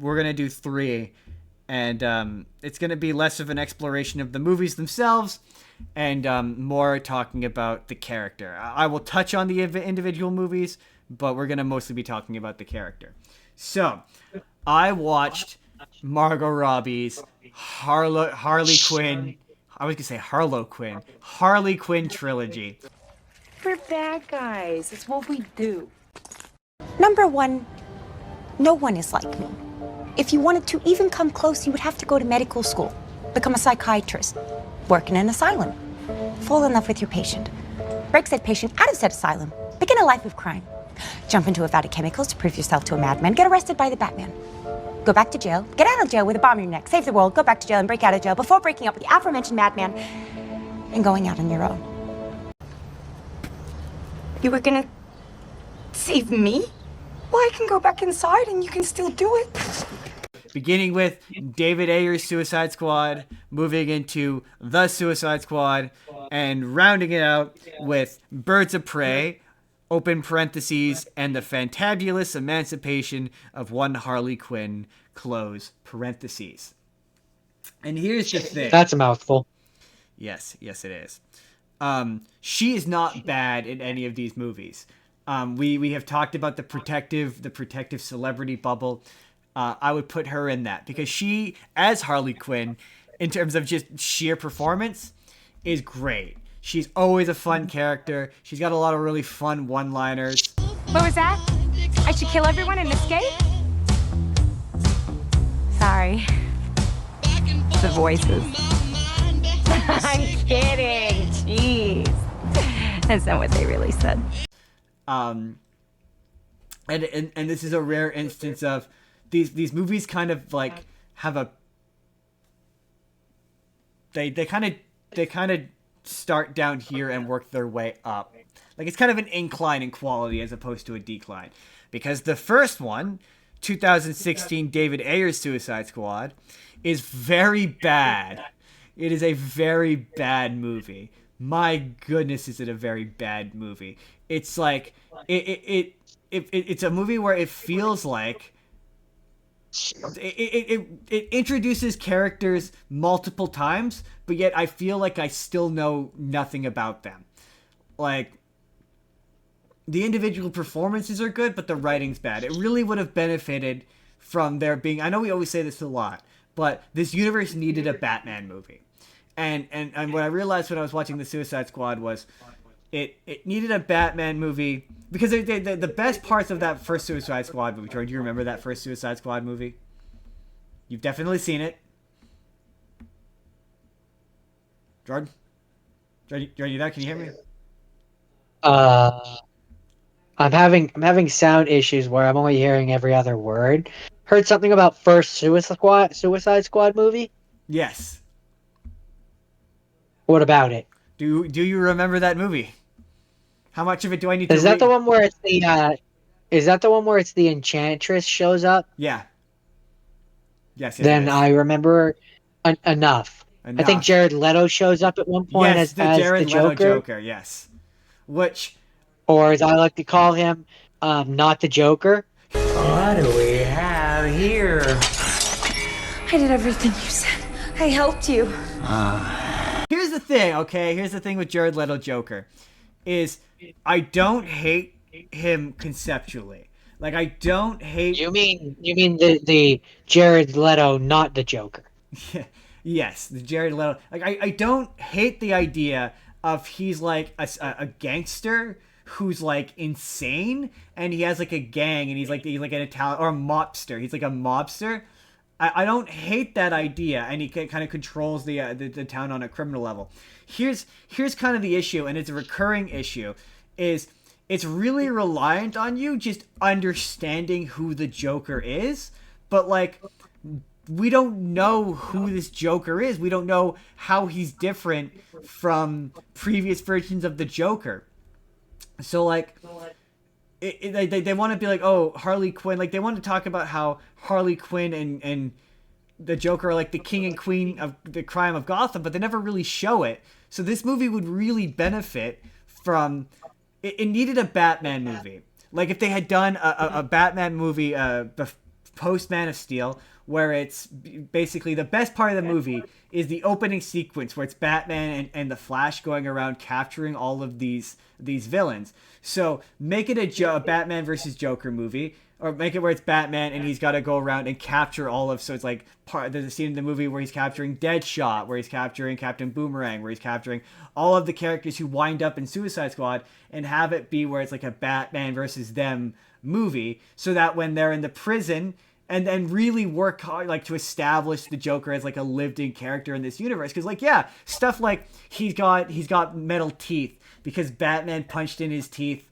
we're gonna do 3, and it's gonna be less of an exploration of the movies themselves, and more talking about the character. I will touch on the individual movies, but we're gonna mostly be talking about the character. So, I watched Margot Robbie's Harley Quinn. I was gonna say Harlow Quinn. Harley Quinn trilogy. We're bad guys. It's what we do. Number one, no one is like me. If you wanted to even come close, you would have to go to medical school, become a psychiatrist, work in an asylum, fall in love with your patient, break said patient out of said asylum, begin a life of crime, jump into a vat of chemicals to prove yourself to a madman, get arrested by the Batman, go back to jail, get out of jail with a bomb in your neck, save the world, go back to jail and break out of jail before breaking up with the aforementioned madman and going out on your own. You were gonna save me? Well, I can go back inside and you can still do it. Beginning with David Ayer's Suicide Squad, moving into The Suicide Squad, and rounding it out with Birds of Prey, open parentheses, and the fantabulous emancipation of one Harley Quinn, close parentheses. And here's the thing. That's a mouthful. Yes, it is. She is not bad in any of these movies. We have talked about the protective celebrity bubble. I would put her in that because she, as Harley Quinn, in terms of just sheer performance, is great. She's always a fun character. She's got a lot of really fun one-liners. What was that? I should kill everyone and escape? Sorry. The voices. I'm kidding. Jeez. That's not what they really said. And this is a rare instance of these movies kind of like have a they kind of start down here and work their way up. Like it's kind of an incline in quality as opposed to a decline. Because the first one, 2016 David Ayer's Suicide Squad, is very bad. It is a very bad movie. My goodness, is it a very bad movie. It's like it's a movie where it feels like it introduces characters multiple times, but yet I feel like I still know nothing about them. Like, the individual performances are good, but the writing's bad. It really would have benefited from there being... I know we always say this a lot, but this universe needed a Batman movie. And what I realized when I was watching The Suicide Squad was it needed a Batman movie because the best parts of that first Suicide Squad movie. Jordan, do you remember that first Suicide Squad movie? You've definitely seen it. Jordan, you there? Can you hear me? I'm having sound issues where I'm only hearing every other word. Heard something about first Suicide Squad movie? Yes. What about it? Do you remember that movie? How much of it do I need to Is that the one where it's the is that the one where it's the Enchantress shows up? Yeah. Yes. Then I remember enough. I think Jared Leto shows up at one point as the Jared Leto Joker. Joker. Yes. Which, or as I like to call him, not the Joker. What do we have here? I did everything you said. I helped you. Here's the thing, okay? Here's the thing with Jared Leto Joker. Is I don't hate him conceptually. Like, I don't hate... You mean the Jared Leto, not the Joker? Yes, the Jared Leto. Like, I don't hate the idea of he's like a gangster who's like insane, and he has like a gang, and he's like an Italian or a mobster. He's like a mobster. I don't hate that idea, and he kind of controls the town on a criminal level. Here's kind of the issue, and it's a recurring issue, is it's really reliant on you just understanding who the Joker is, but like we don't know who this Joker is. We don't know how he's different from previous versions of the Joker. So like they want to be like, oh, Harley Quinn, like they want to talk about how Harley Quinn and the Joker are like the king and queen of the crime of Gotham, but they never really show it. So this movie would really benefit from it needed a Batman movie. Like if they had done a Batman movie post Man of Steel, where it's basically the best part of the movie is the opening sequence where it's Batman and the Flash going around capturing all of these villains. So make it a Batman versus Joker movie, or make it where it's Batman and he's got to go around and capture all of. So it's like there's a scene in the movie where he's capturing Deadshot, where he's capturing Captain Boomerang, where he's capturing all of the characters who wind up in Suicide Squad, and have it be where it's like a Batman versus them movie, so that when they're in the prison and then really work hard like to establish the Joker as like a lived-in character in this universe. Because like, yeah, stuff like he's got metal teeth because Batman punched in his teeth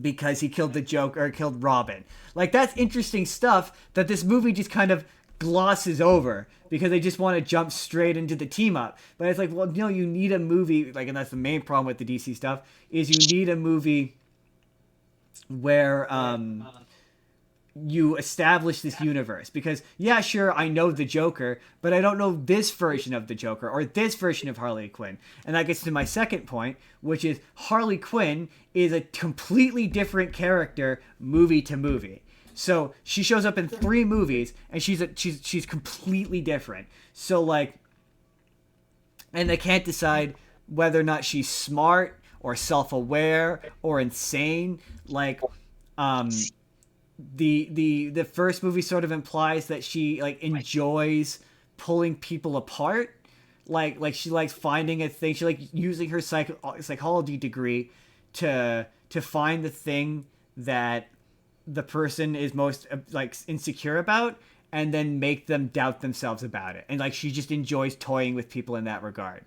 because he killed the Joker or killed Robin. Like, that's interesting stuff that this movie just kind of glosses over because they just want to jump straight into the team up. But it's like, well, you know, you need a movie, like, and that's the main problem with the DC stuff, is you need a movie where you establish this universe. Because, yeah, sure, I know the Joker, but I don't know this version of the Joker or this version of Harley Quinn. And that gets to my second point, which is Harley Quinn is a completely different character movie to movie. So she shows up in 3 movies, and she's completely different. So, like, and they can't decide whether or not she's smart or self-aware or insane. Like, the first movie sort of implies that she like enjoys pulling people apart. Like she likes finding a thing. She like using her psychology degree to find the thing that the person is most like insecure about, and then make them doubt themselves about it. And like she just enjoys toying with people in that regard.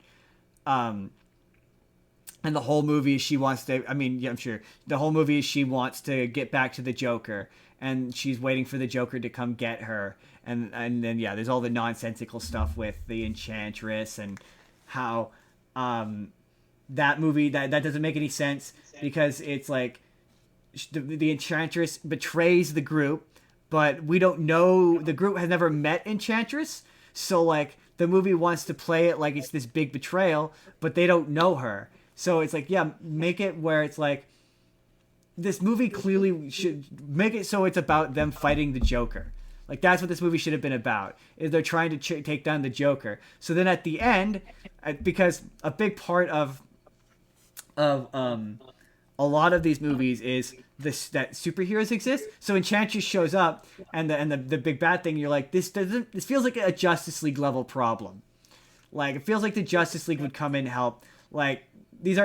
And the whole movie she wants to, I mean, yeah, I'm sure the whole movie she wants to get back to the Joker, and she's waiting for the Joker to come get her. And then, yeah, there's all the nonsensical stuff with the Enchantress and how that movie, that doesn't make any sense because it's like the Enchantress betrays the group, but we don't know, the group has never met Enchantress. So, like, the movie wants to play it like it's this big betrayal, but they don't know her. So it's like, yeah, make it where it's like, this movie clearly should make it so it's about them fighting the Joker. Like, that's what this movie should have been about, is they're trying to take down the Joker. So then at the end, because a big part of a lot of these movies is this, that superheroes exist. So Enchantress shows up, and the big bad thing, you're like, this feels like a Justice League level problem. Like, it feels like the Justice League would come in and help. Like, this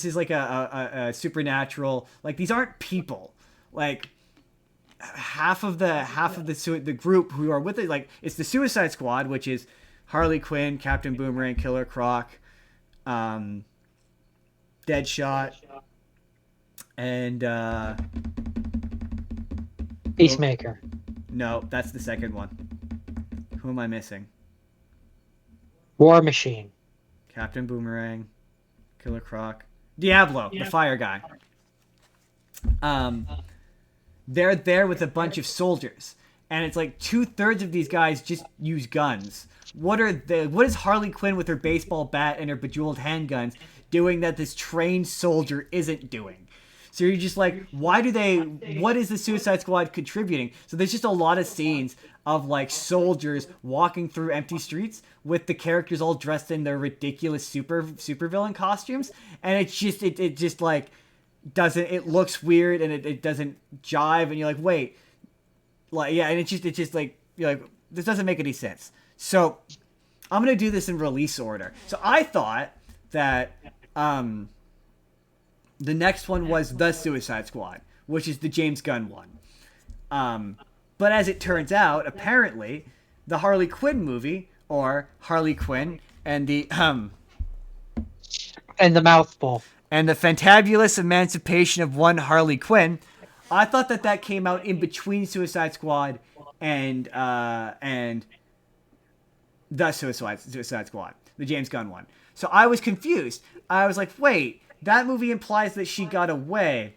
is like a supernatural, like, these aren't people. Like, half of the group who are with it, like, it's the Suicide Squad, which is Harley Quinn, Captain Boomerang, Killer Croc, Deadshot, and Peacemaker. No, that's the second one. Who am I missing? War Machine. Captain Boomerang, Killer Croc, Diablo, the fire guy. They're there with a bunch of soldiers, and it's like 2/3 of these guys just use guns. What is Harley Quinn with her baseball bat and her bejeweled handguns doing that this trained soldier isn't doing? So you're just like, what is the Suicide Squad contributing? So there's just a lot of scenes of like soldiers walking through empty streets with the characters all dressed in their ridiculous supervillain costumes, and it just like doesn't, it looks weird and it doesn't jive, and you're like, wait, like, yeah, and it's just like, you're like, this doesn't make any sense. So I'm gonna do this in release order. So I thought that the next one was The Suicide Squad, which is the James Gunn one. But as it turns out, apparently, the Harley Quinn movie, or Harley Quinn and the And the mouthful. and the Fantabulous Emancipation of One Harley Quinn, I thought that came out in between Suicide Squad and the Suicide Squad, the James Gunn one. So I was confused. I was like, wait, that movie implies that she got away.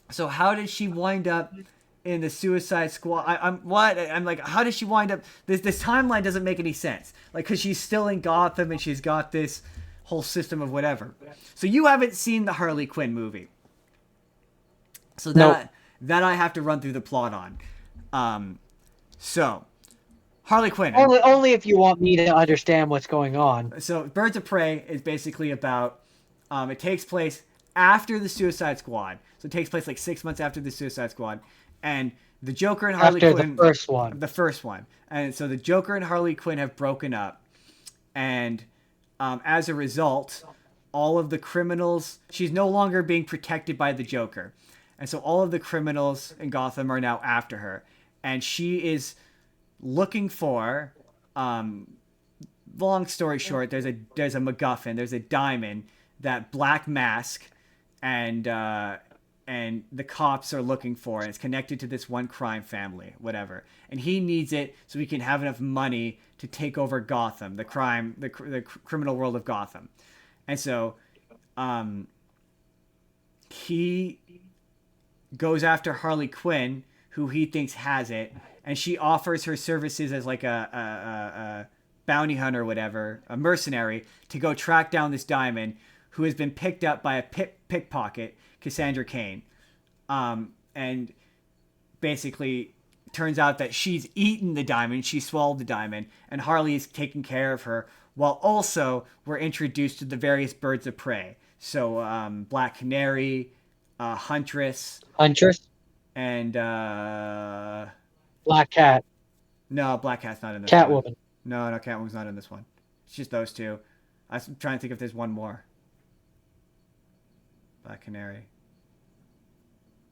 So how did she wind up in the Suicide Squad? I'm like, how did she wind up? This timeline doesn't make any sense. Like, because she's still in Gotham and she's got this whole system of whatever. So you haven't seen the Harley Quinn movie. So Nope. that I have to run through the plot on. So Harley Quinn. Only if you want me to understand what's going on. So Birds of Prey is basically about. It takes place after the Suicide Squad. So it takes place like 6 months after the Suicide Squad, and the Joker and Harley Quinn. After the first one. The first one, and so the Joker and Harley Quinn have broken up, and as a result, all of the criminals. She's no longer being protected by the Joker, and so all of the criminals in Gotham are now after her, and she is looking for. Long story short, there's a MacGuffin, there's a diamond that Black Mask and the cops are looking for, and it's connected to this one crime family, whatever. And he needs it so he can have enough money to take over Gotham, the criminal world of Gotham. And so, he goes after Harley Quinn, who he thinks has it, and she offers her services as like a bounty hunter or whatever, a mercenary, to go track down this diamond, who has been picked up by a pickpocket, Cassandra Cain. And basically turns out that she's eaten the diamond, she swallowed the diamond, and Harley is taking care of her, while also we're introduced to the various birds of prey. So Black Canary, Huntress, and Black Cat. No, Black Cat's not in this Catwoman. one. No, Catwoman's not in this one. It's just those two. I'm trying to think if there's one more. Black Canary.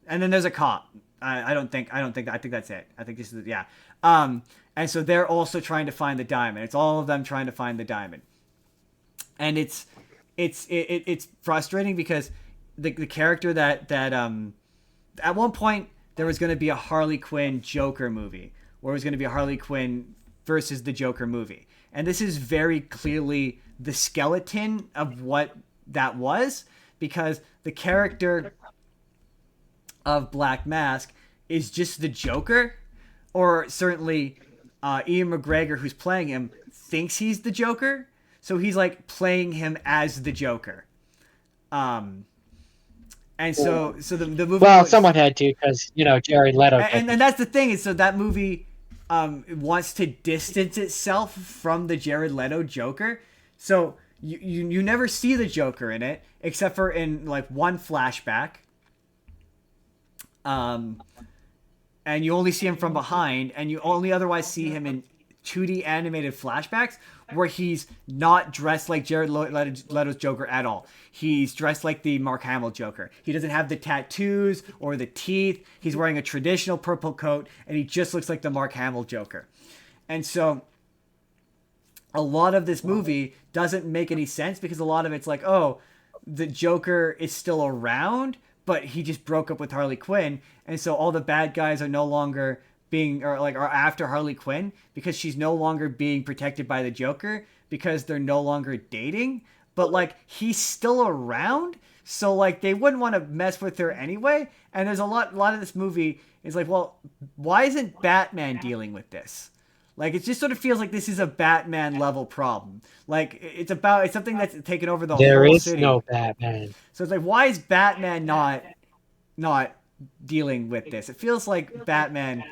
And then there's a cop. I think that's it. I think this is yeah. And so they're also trying to find the diamond. It's all of them trying to find the diamond. And it's frustrating because the character that at one point there was going to be a Harley Quinn Joker movie, where it was going to be a Harley Quinn versus the Joker movie. And this is very clearly the skeleton of what that was, because the character of Black Mask is just the Joker, or certainly Ian McGregor, who's playing him, thinks he's the Joker, so he's like playing him as the Joker. And so the movie. Well, someone had to, because Jared Leto. And that's the thing, is so that movie wants to distance itself from the Jared Leto Joker. So you never see the Joker in it, except for in like one flashback. And you only see him from behind, and you only otherwise see him in 2D animated flashbacks where he's not dressed like Jared Leto's Joker at all. He's dressed like the Mark Hamill Joker. He doesn't have the tattoos or the teeth. He's wearing a traditional purple coat, and he just looks like the Mark Hamill Joker. And so a lot of this movie doesn't make any sense, because a lot of it's like, oh, the Joker is still around, but he just broke up with Harley Quinn, and so all the bad guys are no longer are after Harley Quinn, because she's no longer being protected by the Joker, because they're no longer dating. But like, he's still around, so like they wouldn't want to mess with her anyway. And there's a lot of this movie is like, well, why isn't Batman dealing with this? Like, it just sort of feels like this is a Batman level problem. Like, it's something that's taken over the whole city. There is no Batman. So it's like, why is Batman not dealing with this? It feels like Batman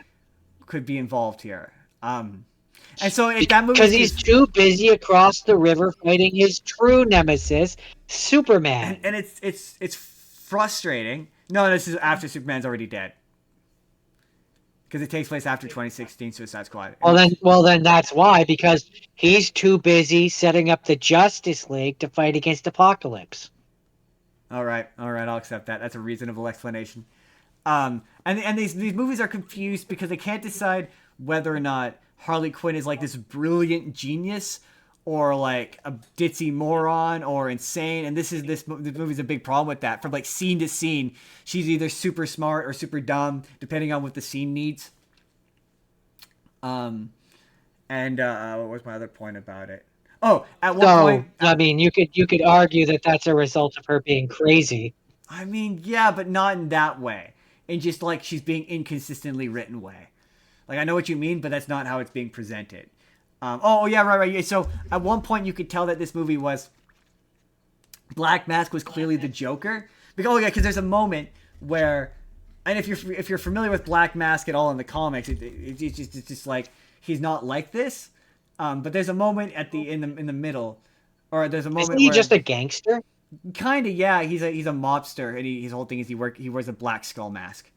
could be involved here. And so that movie, because he's too busy across the river fighting his true nemesis, Superman. And it's frustrating. No, this is after Superman's already dead, because it takes place after 2016 Suicide Squad. Well then that's why, because he's too busy setting up the Justice League to fight against Apocalypse. All right, I'll accept that. That's a reasonable explanation. And these movies are confused because they can't decide whether or not Harley Quinn is like this brilliant genius, or like a ditzy moron, or insane. And this movie's a big problem with that. From like scene to scene, she's either super smart or super dumb, depending on what the scene needs. What was my other point about it? Oh, at one point, I mean, you could argue that that's a result of her being crazy. I mean, yeah, but not in that way. In just like she's being inconsistently written way. Like, I know what you mean, but that's not how it's being presented. Right. So at one point you could tell that this movie was Black Mask was clearly the Joker. Because there's a moment where And if you're familiar with Black Mask at all in the comics, it's just like he's not like this. But there's a moment in the middle, or there's a Isn't moment he where just a gangster? kind of, yeah, he's a mobster, and his whole thing is he wears a black skull mask.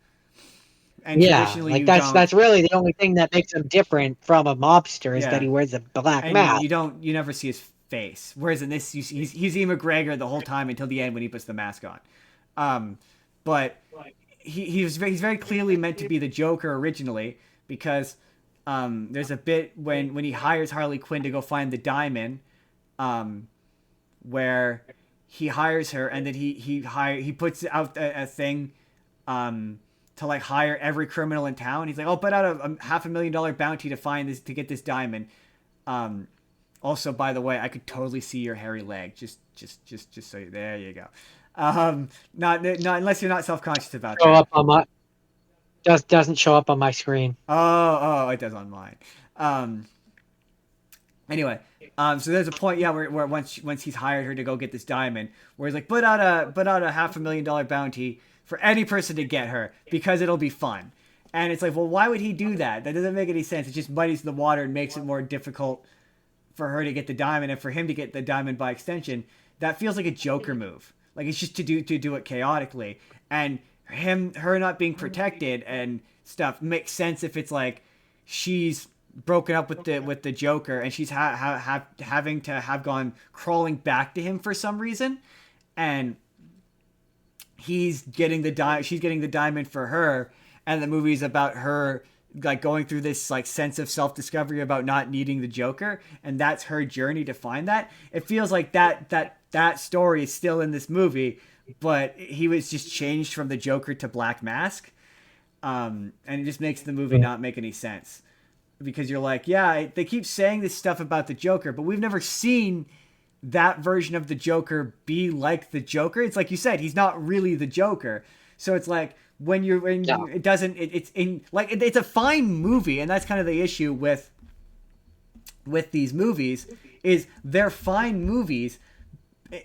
And Yeah, traditionally like you that's don't, that's really the only thing that makes him different from a mobster is that yeah, he wears a black and mask. you never see his face. Whereas in this, he's Ian McGregor the whole time until the end when he puts the mask on. But he's very clearly meant to be the Joker originally because there's a bit when he hires Harley Quinn to go find the diamond, where he hires her and then he puts out a thing to like hire every criminal in town. He's like, "Oh, put out a $500,000 bounty to get this diamond." Also, by the way, I could totally see your hairy leg. Just so there you go. Not unless you're not self-conscious about Show that. up on my doesn't show up on my screen. Oh, it does on mine. Anyway, so there's a point, yeah, where once he's hired her to go get this diamond, where he's like, put out a $500,000 bounty for any person to get her because it'll be fun. And it's like, well, why would he do that? That doesn't make any sense. It just muddies the water and makes it more difficult for her to get the diamond and for him to get the diamond by extension. That feels like a Joker move. Like it's just to do it chaotically. And her not being protected and stuff makes sense if it's like she's broken up with the Joker and she's having to have gone crawling back to him for some reason, and she's getting the diamond for her, and the movie's about her like going through this like sense of self-discovery about not needing the Joker, and that's her journey to find that. It feels like that story is still in this movie, but he was just changed from the Joker to Black Mask, and it just makes the movie not make any sense because you're like, yeah, they keep saying this stuff about the Joker, but we've never seen that version of the Joker be like the Joker. It's like you said, he's not really the Joker. So it's like it doesn't, it's in like, it's a fine movie. And that's kind of the issue with these movies is they're fine movies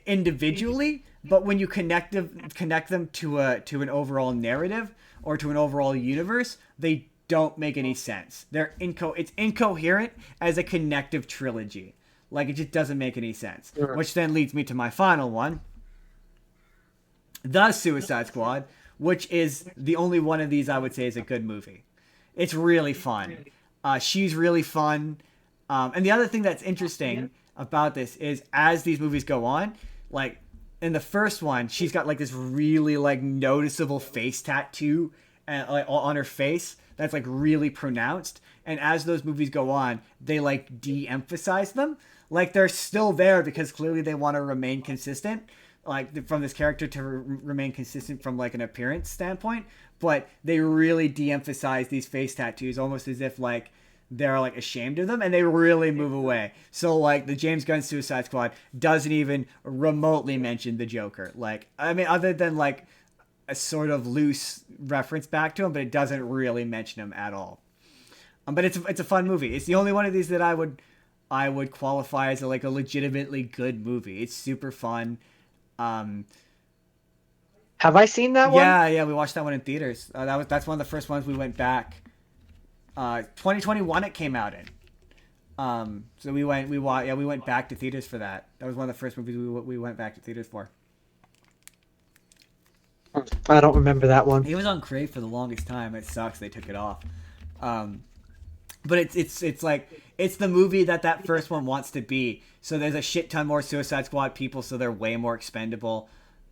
individually, but when you connect them to an overall narrative or to an overall universe, they don't make any sense. It's incoherent as a connective trilogy. Like, it just doesn't make any sense. Sure. Which then leads me to my final one. The Suicide Squad, which is the only one of these I would say is a good movie. It's really fun. She's really fun. And the other thing that's interesting about this is as these movies go on, like, in the first one, she's got, like, this really, like, noticeable face tattoo on her face that's like really pronounced, and as those movies go on they like de-emphasize them. Like they're still there because clearly they want to remain consistent, like from this character to remain consistent from like an appearance standpoint, but they really de-emphasize these face tattoos almost as if like they're like ashamed of them, and they really move away. So like the James Gunn Suicide Squad doesn't even remotely mention the Joker. Like, I mean, other than like a sort of loose reference back to him, but it doesn't really mention him at all. But it's a fun movie. It's the only one of these that I would qualify as a legitimately good movie. It's super fun. Have I seen that one? Yeah, we watched that one in theaters. That's one of the first ones we went back. 2021 it came out in. So we went back to theaters for that. That was one of the first movies we went back to theaters for. I don't remember that one. It was on Crave for the longest time. It sucks they took it off. But it's like it's the movie that first one wants to be. So there's a shit ton more Suicide Squad people, so they're way more expendable.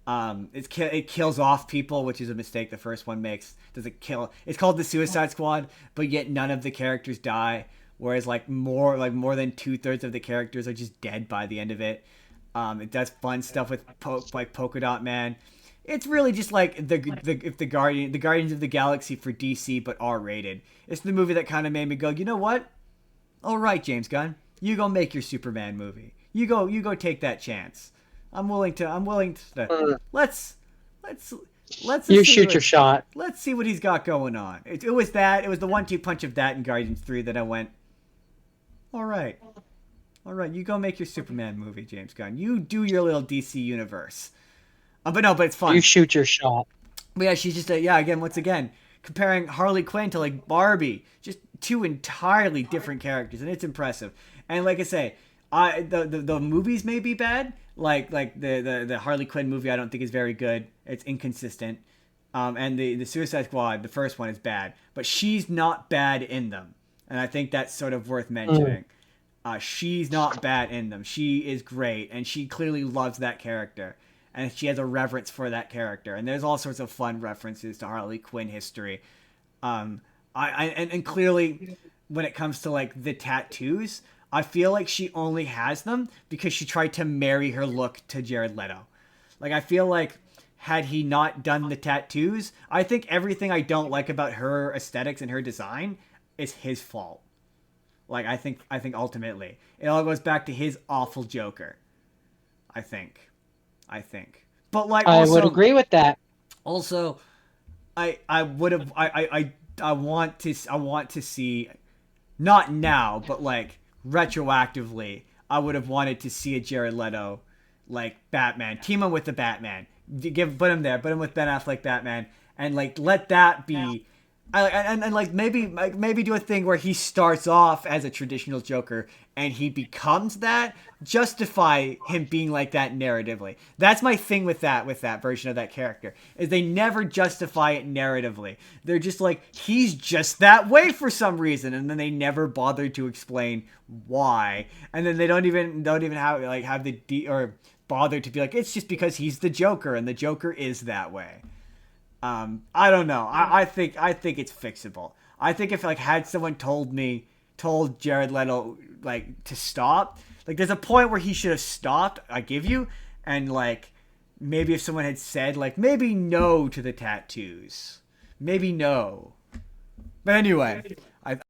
It kills off people, which is a mistake the first one makes. Does it kill? It's called the Suicide Squad, but yet none of the characters die. Whereas more than 2/3 of the characters are just dead by the end of it. It does fun stuff with Polka Dot Man. It's really just like the Guardians of the Galaxy for DC, but R-rated. It's the movie that kind of made me go, you know what? All right, James Gunn, you go make your Superman movie. You go take that chance. I'm willing to. Let's you shoot your shot. Let's see what he's got going on. It was the 1-2 punch of that and Guardians 3 that I went, all right, you go make your Superman movie, James Gunn. You do your little DC universe. But it's fun. You shoot your shot. But yeah, she's just again, once again, comparing Harley Quinn to like Barbie, just two entirely different characters, and it's impressive. And like I say, the movies may be bad, like the Harley Quinn movie I don't think is very good. It's inconsistent. And the Suicide Squad, the first one, is bad, but she's not bad in them, and I think that's sort of worth mentioning. She's not bad in them. She is great, and she clearly loves that character, and she has a reverence for that character. And there's all sorts of fun references to Harley Quinn history. And clearly, when it comes to like the tattoos, I feel like she only has them because she tried to marry her look to Jared Leto. Like, I feel like had he not done the tattoos, I think everything I don't like about her aesthetics and her design is his fault. Like, I think ultimately it all goes back to his awful Joker. I think. But like, also, I would agree with that. Also, I want to see, not now, but like retroactively, I would have wanted to see a Jared Leto like Batman, team him with the Batman, put him with Ben Affleck Batman, and like let that be. And like maybe do a thing where he starts off as a traditional Joker and he becomes that, justify him being like that narratively. That's my thing with that version of that character, is they never justify it narratively. They're just like, he's just that way for some reason, and then they never bother to explain why. And then they don't even have the bother to be like, it's just because he's the Joker and the Joker is that way. I don't know. I think it's fixable. I think if like had someone told Jared Leto like to stop, like there's a point where he should have stopped, I give you, and like maybe if someone had said like maybe no to the tattoos, maybe no. But anyway,